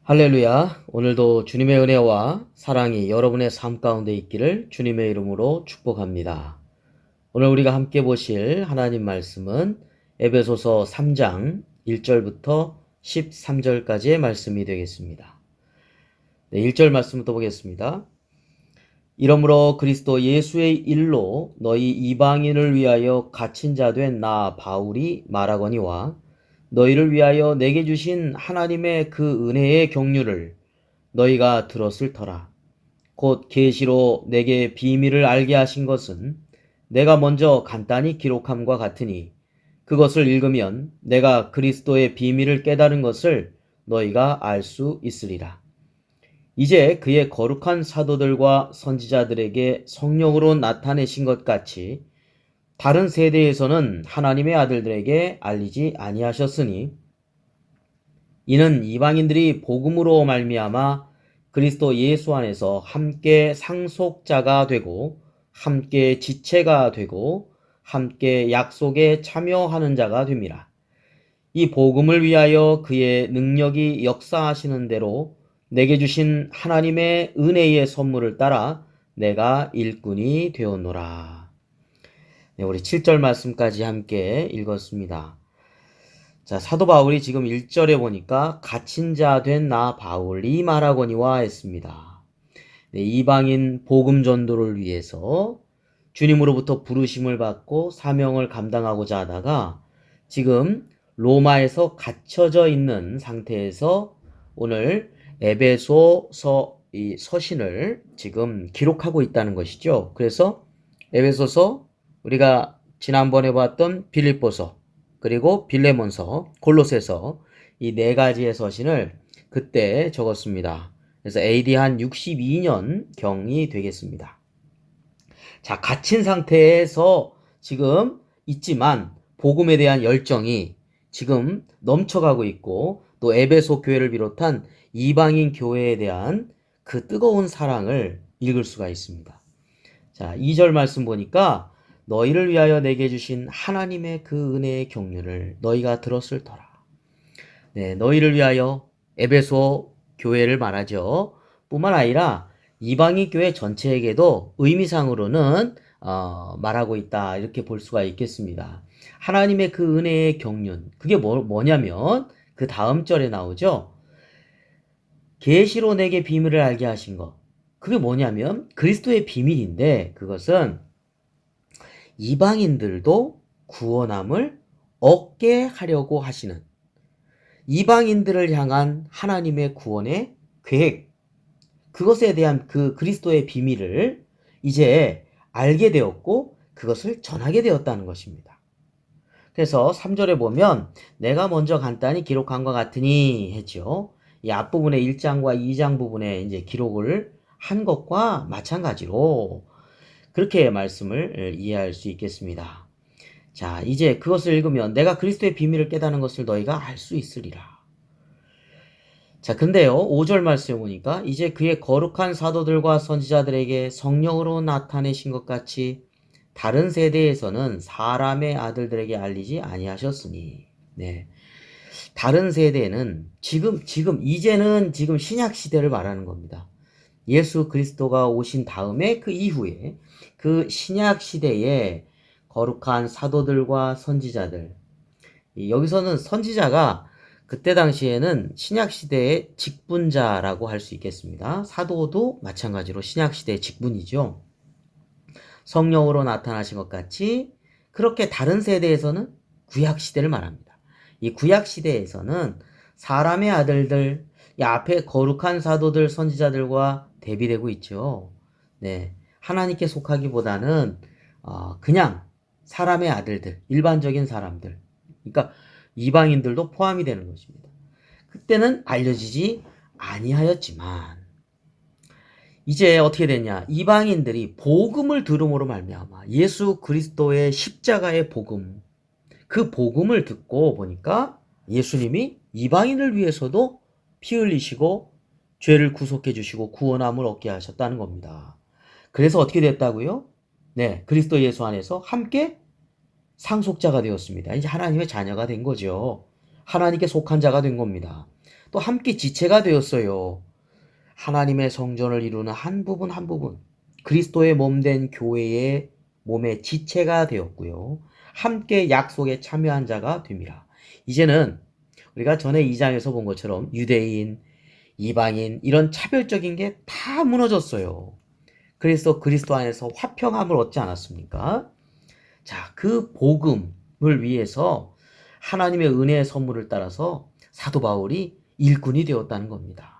할렐루야. 오늘도 주님의 은혜와 사랑이 여러분의 삶 가운데 있기를 주님의 이름으로 축복합니다. 오늘 우리가 함께 보실 하나님 말씀은 에베소서 3장 1절부터 13절까지의 말씀이 되겠습니다. 1절 말씀부터 보겠습니다. 이러므로 그리스도 예수의 일로 너희 이방인을 위하여 갇힌 자 된 나 바울이 말하거니와 너희를 위하여 내게 주신 하나님의 그 은혜의 경륜을 너희가 들었을 터라. 곧 계시로 내게 비밀을 알게 하신 것은 내가 먼저 간단히 기록함과 같으니 그것을 읽으면 내가 그리스도의 비밀을 깨달은 것을 너희가 알 수 있으리라. 이제 그의 거룩한 사도들과 선지자들에게 성령으로 나타내신 것 같이 다른 세대에서는 하나님의 아들들에게 알리지 아니하셨으니 이는 이방인들이 복음으로 말미암아 그리스도 예수 안에서 함께 상속자가 되고 함께 지체가 되고 함께 약속에 참여하는 자가 됨이라. 이 복음을 위하여 그의 능력이 역사하시는 대로 내게 주신 하나님의 은혜의 선물을 따라 내가 일꾼이 되었노라. 네, 우리 7절 말씀까지 함께 읽었습니다. 자, 사도 바울이 지금 1절에 보니까 갇힌 자 된 나 바울이 말하거니와 했습니다. 네, 이방인 복음 전도를 위해서 주님으로부터 부르심을 받고 사명을 감당하고자 하다가 지금 로마에서 갇혀져 있는 상태에서 오늘 에베소서 이 서신을 지금 기록하고 있다는 것이죠. 그래서 에베소서, 우리가 지난번에 봤던 빌립보서, 그리고 빌레몬서, 골로새서 이 네 가지의 서신을 그때 적었습니다. 그래서 AD 한 62년 경이 되겠습니다. 자, 갇힌 상태에서 지금 있지만 복음에 대한 열정이 지금 넘쳐가고 있고 또 에베소 교회를 비롯한 이방인 교회에 대한 그 뜨거운 사랑을 읽을 수가 있습니다. 자, 2절 말씀 보니까 너희를 위하여 내게 주신 하나님의 그 은혜의 경륜을 너희가 들었을 터라. 네, 너희를 위하여 에베소 교회를 말하죠. 뿐만 아니라 이방인 교회 전체에게도 의미상으로는 말하고 있다, 이렇게 볼 수가 있겠습니다. 하나님의 그 은혜의 경륜, 그게 뭐냐면 그 다음 절에 나오죠. 계시로 내게 비밀을 알게 하신 것. 그게 뭐냐면 그리스도의 비밀인데 그것은 이방인들도 구원함을 얻게 하려고 하시는 이방인들을 향한 하나님의 구원의 계획, 그것에 대한 그 그리스도의 비밀을 이제 알게 되었고 그것을 전하게 되었다는 것입니다. 그래서 3절에 보면 내가 먼저 간단히 기록한 것 같으니 했죠. 이 앞부분의 1장과 2장 부분에 이제 기록을 한 것과 마찬가지로 그렇게 말씀을 이해할 수 있겠습니다. 자, 이제 그것을 읽으면 내가 그리스도의 비밀을 깨닫는 것을 너희가 알 수 있으리라. 자, 근데요, 5절 말씀에 보니까 이제 그의 거룩한 사도들과 선지자들에게 성령으로 나타내신 것 같이 다른 세대에서는 사람의 아들들에게 알리지 아니하셨으니, 네. 다른 세대는 이제는 신약 시대를 말하는 겁니다. 예수 그리스도가 오신 다음에 그 이후에 그 신약 시대에 거룩한 사도들과 선지자들, 여기서는 선지자가 그때 당시에는 신약 시대의 직분자라고 할 수 있겠습니다. 사도도 마찬가지로 신약 시대의 직분이죠. 성령으로 나타나신 것 같이 그렇게 다른 세대에서는 구약 시대를 말합니다. 이 구약 시대에서는 사람의 아들들, 이 앞에 거룩한 사도들, 선지자들과 대비되고 있죠. 네, 하나님께 속하기보다는 그냥 사람의 아들들, 일반적인 사람들, 그러니까 이방인들도 포함이 되는 것입니다. 그때는 알려지지 아니하였지만 이제 어떻게 됐냐? 이방인들이 복음을 들음으로 말미암아 예수 그리스도의 십자가의 복음, 그 복음을 듣고 보니까 예수님이 이방인을 위해서도 피 흘리시고 죄를 구속해 주시고 구원함을 얻게 하셨다는 겁니다. 그래서 어떻게 됐다고요? 네, 그리스도 예수 안에서 함께 상속자가 되었습니다. 이제 하나님의 자녀가 된 거죠. 하나님께 속한 자가 된 겁니다. 또 함께 지체가 되었어요. 하나님의 성전을 이루는 한 부분 한 부분, 그리스도의 몸된 교회의 몸의 지체가 되었고요. 함께 약속에 참여한 자가 됩니다. 이제는 우리가 전에 2장에서 본 것처럼 유대인, 이방인 이런 차별적인 게 다 무너졌어요. 그래서 그리스도 안에서 화평함을 얻지 않았습니까? 자, 그 복음을 위해서 하나님의 은혜의 선물을 따라서 사도 바울이 일꾼이 되었다는 겁니다.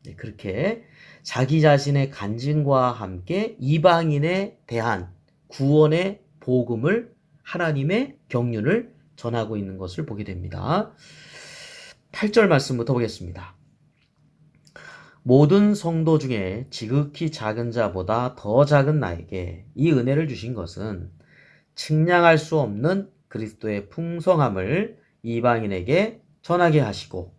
네, 그렇게 자기 자신의 간증과 함께 이방인에 대한 구원의 복음을 하나님의 경륜을 전하고 있는 것을 보게 됩니다. 8절 말씀부터 보겠습니다. 모든 성도 중에 지극히 작은 자보다 더 작은 나에게 이 은혜를 주신 것은 측량할 수 없는 그리스도의 풍성함을 이방인에게 전하게 하시고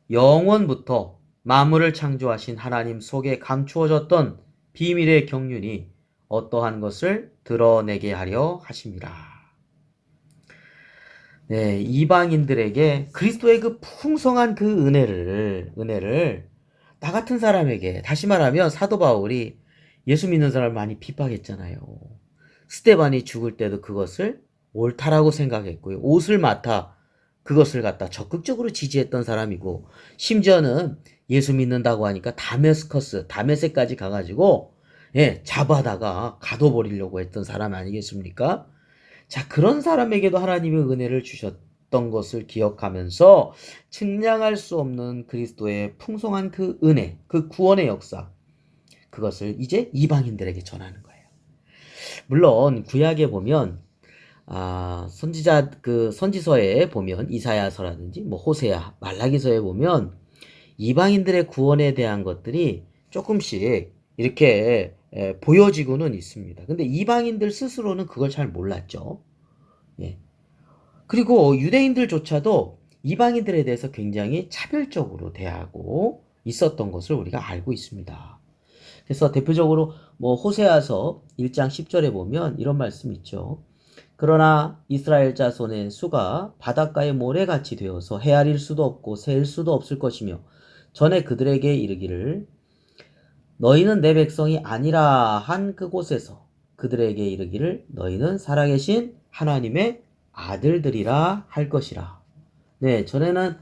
영원부터 만물을 창조하신 하나님 속에 감추어졌던 비밀의 경륜이 어떠한 것을 드러내게 하려 하십니다. 네, 이방인들에게 그리스도의 그 풍성한 그 은혜를 나 같은 사람에게, 다시 말하면 사도 바울이 예수 믿는 사람을 많이 핍박했잖아요. 스데반이 죽을 때도 그것을 옳다라고 생각했고요. 옷을 맡아 그것을 갖다 적극적으로 지지했던 사람이고, 심지어는 예수 믿는다고 하니까 다메섹까지 가가지고 잡아다가 가둬버리려고 했던 사람 아니겠습니까? 자, 그런 사람에게도 하나님의 은혜를 주셨던 것을 기억하면서 측량할 수 없는 그리스도의 풍성한 그 은혜, 그 구원의 역사, 그것을 이제 이방인들에게 전하는 거예요. 물론 구약에 보면 선지서에 보면 이사야서라든지 호세아, 말라기서에 보면 이방인들의 구원에 대한 것들이 조금씩 이렇게 보여지고는 있습니다. 근데 이방인들 스스로는 그걸 잘 몰랐죠. 예. 그리고 유대인들조차도 이방인들에 대해서 굉장히 차별적으로 대하고 있었던 것을 우리가 알고 있습니다. 그래서 대표적으로 호세아서 1장 10절에 보면 이런 말씀이 있죠. 그러나 이스라엘 자손의 수가 바닷가의 모래같이 되어서 헤아릴 수도 없고 셀 수도 없을 것이며 전에 그들에게 이르기를 너희는 내 백성이 아니라 한 그곳에서 그들에게 이르기를 너희는 살아계신 하나님의 아들들이라 할 것이라. 네, 전에는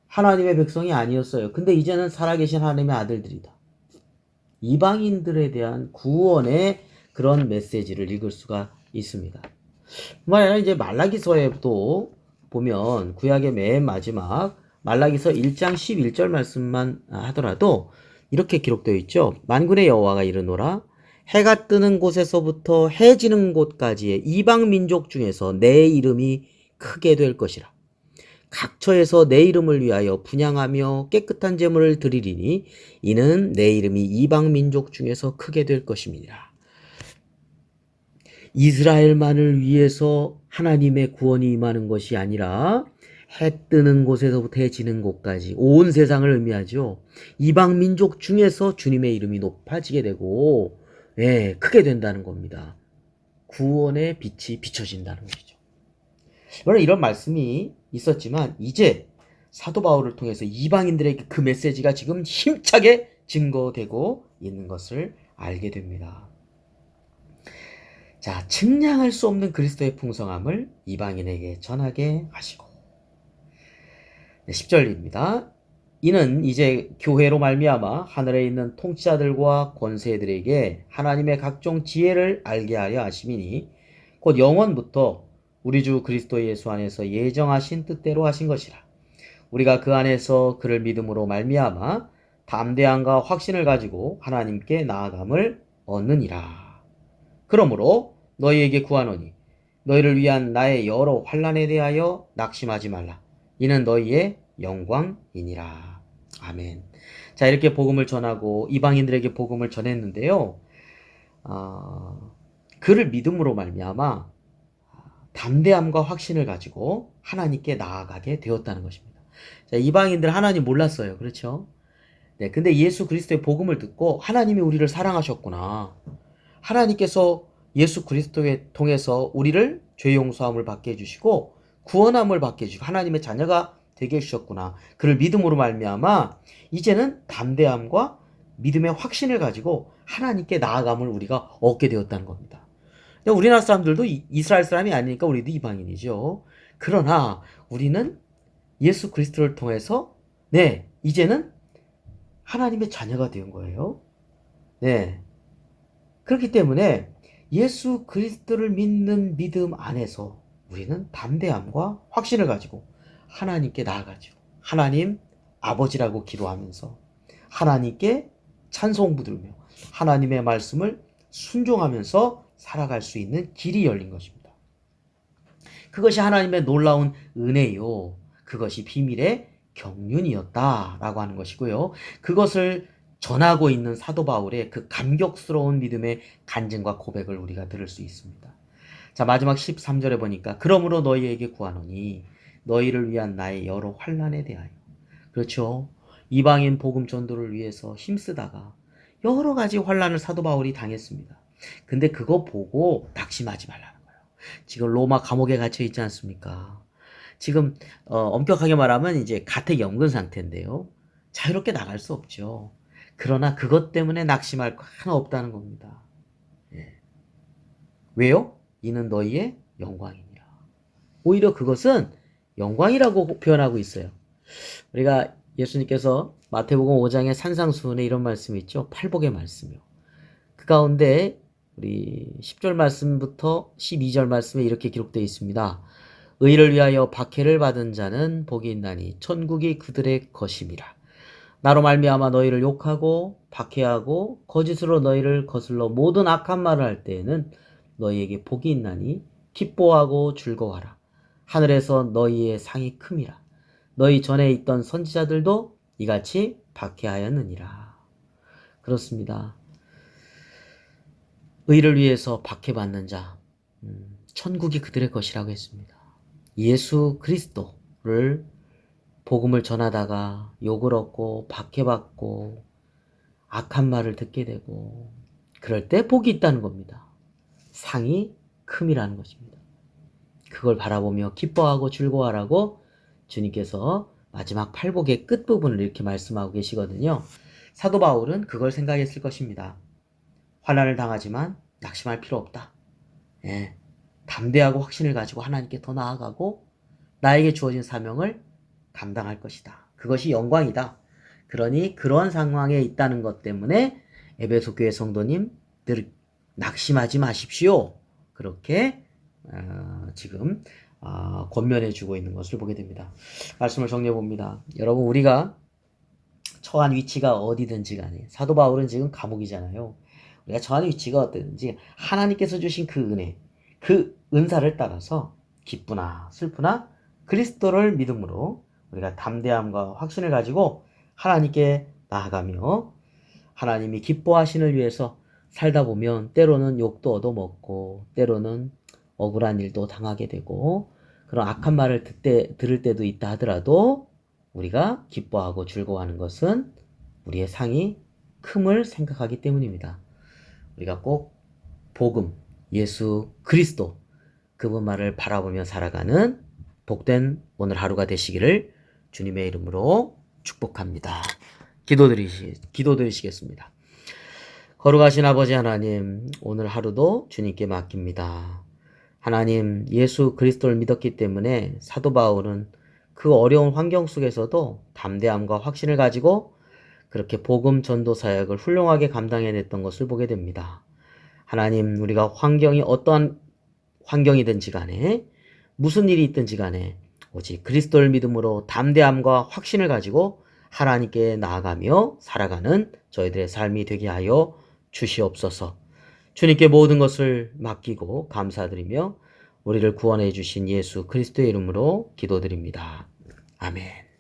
하나님의 백성이 아니었어요. 근데 이제는 살아계신 하나님의 아들들이다. 이방인들에 대한 구원의 그런 메시지를 읽을 수가 있습니다. 만약 이제 말라기서에도 보면 구약의 맨 마지막 말라기서 1장 11절 말씀만 하더라도 이렇게 기록되어 있죠. 만군의 여호와가 이르노라 해가 뜨는 곳에서부터 해 지는 곳까지의 이방 민족 중에서 내 이름이 크게 될 것이라. 각처에서 내 이름을 위하여 분향하며 깨끗한 제물을 드리리니 이는 내 이름이 이방 민족 중에서 크게 될 것임이니라. 이스라엘만을 위해서 하나님의 구원이 임하는 것이 아니라 해 뜨는 곳에서부터 해 지는 곳까지 온 세상을 의미하죠. 이방 민족 중에서 주님의 이름이 높아지게 되고 크게 된다는 겁니다. 구원의 빛이 비춰진다는 것이죠. 물론 이런 말씀이 있었지만 이제 사도 바울을 통해서 이방인들에게 그 메시지가 지금 힘차게 증거되고 있는 것을 알게 됩니다. 자, 측량할 수 없는 그리스도의 풍성함을 이방인에게 전하게 하시고 10절입니다. 이는 이제 교회로 말미암아 하늘에 있는 통치자들과 권세들에게 하나님의 각종 지혜를 알게 하려 하심이니 곧 영원부터 우리 주 그리스도 예수 안에서 예정하신 뜻대로 하신 것이라. 우리가 그 안에서 그를 믿음으로 말미암아 담대함과 확신을 가지고 하나님께 나아감을 얻느니라. 그러므로 너희에게 구하노니 너희를 위한 나의 여러 환난에 대하여 낙심하지 말라. 이는 너희의 영광이니라. 아멘. 자, 이렇게 복음을 전하고 이방인들에게 복음을 전했는데요. 그를 믿음으로 말미암아 담대함과 확신을 가지고 하나님께 나아가게 되었다는 것입니다. 자, 이방인들 하나님 몰랐어요. 그렇죠? 네, 근데 예수 그리스도의 복음을 듣고 하나님이 우리를 사랑하셨구나. 하나님께서 예수 그리스도에 통해서 우리를 죄 용서함을 받게 해주시고 구원함을 받게 해주시고 하나님의 자녀가 되게 해주셨구나. 그를 믿음으로 말미암아 이제는 담대함과 믿음의 확신을 가지고 하나님께 나아감을 우리가 얻게 되었다는 겁니다. 우리나라 사람들도 이스라엘 사람이 아니니까 우리도 이방인이죠. 그러나 우리는 예수 그리스도를 통해서 이제는 하나님의 자녀가 된 거예요. 그렇기 때문에 예수 그리스도를 믿는 믿음 안에서 우리는 담대함과 확신을 가지고 하나님께 나아가죠. 하나님 아버지라고 기도하면서 하나님께 찬송 부르며 하나님의 말씀을 순종하면서 살아갈 수 있는 길이 열린 것입니다. 그것이 하나님의 놀라운 은혜요. 그것이 비밀의 경륜이었다라고 하는 것이고요. 그것을 전하고 있는 사도 바울의 그 감격스러운 믿음의 간증과 고백을 우리가 들을 수 있습니다. 자, 마지막 13절에 보니까 그러므로 너희에게 구하노니 너희를 위한 나의 여러 환난에 대하여. 그렇죠. 이방인 복음 전도를 위해서 힘쓰다가 여러 가지 환난을 사도 바울이 당했습니다. 근데 그거 보고 낙심하지 말라는 거예요. 지금 로마 감옥에 갇혀 있지 않습니까? 지금 엄격하게 말하면 이제 가택연금 상태인데요. 자유롭게 나갈 수 없죠. 그러나 그것 때문에 낙심할 거 하나 없다는 겁니다. 왜요? 이는 너희의 영광이니라. 오히려 그것은 영광이라고 표현하고 있어요. 우리가 예수님께서 마태복음 5장의 산상수훈에 이런 말씀이 있죠. 팔복의 말씀이요. 그 가운데 우리 10절 말씀부터 12절 말씀에 이렇게 기록되어 있습니다. 의를 위하여 박해를 받은 자는 복이 있나니 천국이 그들의 것임이라. 나로 말미암아 너희를 욕하고 박해하고 거짓으로 너희를 거슬러 모든 악한 말을 할 때에는 너희에게 복이 있나니 기뻐하고 즐거워하라. 하늘에서 너희의 상이 큼이라. 너희 전에 있던 선지자들도 이같이 박해하였느니라. 그렇습니다. 의를 위해서 박해받는 자, 천국이 그들의 것이라고 했습니다. 예수 그리스도를 복음을 전하다가 욕을 얻고 박해받고 악한 말을 듣게 되고 그럴 때 복이 있다는 겁니다. 상이 큼이라는 것입니다. 그걸 바라보며 기뻐하고 즐거워하라고 주님께서 마지막 팔복의 끝부분을 이렇게 말씀하고 계시거든요. 사도 바울은 그걸 생각했을 것입니다. 환난을 당하지만 낙심할 필요 없다. 담대하고 확신을 가지고 하나님께 더 나아가고 나에게 주어진 사명을 감당할 것이다. 그것이 영광이다. 그러니 그런 상황에 있다는 것 때문에 에베소 교회 성도님들 낙심하지 마십시오. 그렇게 지금 권면해 주고 있는 것을 보게 됩니다. 말씀을 정리해 봅니다. 여러분, 우리가 처한 위치가 어디든지 간에 사도 바울은 지금 감옥이잖아요. 우리가 처한 위치가 어디든지 하나님께서 주신 그 은혜, 그 은사를 따라서 기쁘나 슬프나 그리스도를 믿음으로 우리가 담대함과 확신을 가지고 하나님께 나아가며 하나님이 기뻐하시는 위해서 살다 보면 때로는 욕도 얻어먹고 때로는 억울한 일도 당하게 되고 그런 악한 말을 들을 때도 있다 하더라도 우리가 기뻐하고 즐거워하는 것은 우리의 상이 큼을 생각하기 때문입니다. 우리가 꼭 복음, 예수 그리스도 그분만을 바라보며 살아가는 복된 오늘 하루가 되시기를 주님의 이름으로 축복합니다. 기도드리시겠습니다. 거룩하신 아버지 하나님, 오늘 하루도 주님께 맡깁니다. 하나님, 예수 그리스도를 믿었기 때문에 사도 바울은 그 어려운 환경 속에서도 담대함과 확신을 가지고 그렇게 복음 전도 사역을 훌륭하게 감당해냈던 것을 보게 됩니다. 하나님, 우리가 환경이 어떠한 환경이든지 간에 무슨 일이 있든지 간에 오직 그리스도를 믿음으로 담대함과 확신을 가지고 하나님께 나아가며 살아가는 저희들의 삶이 되게 하여 주시옵소서. 주님께 모든 것을 맡기고 감사드리며 우리를 구원해 주신 예수 그리스도의 이름으로 기도드립니다. 아멘.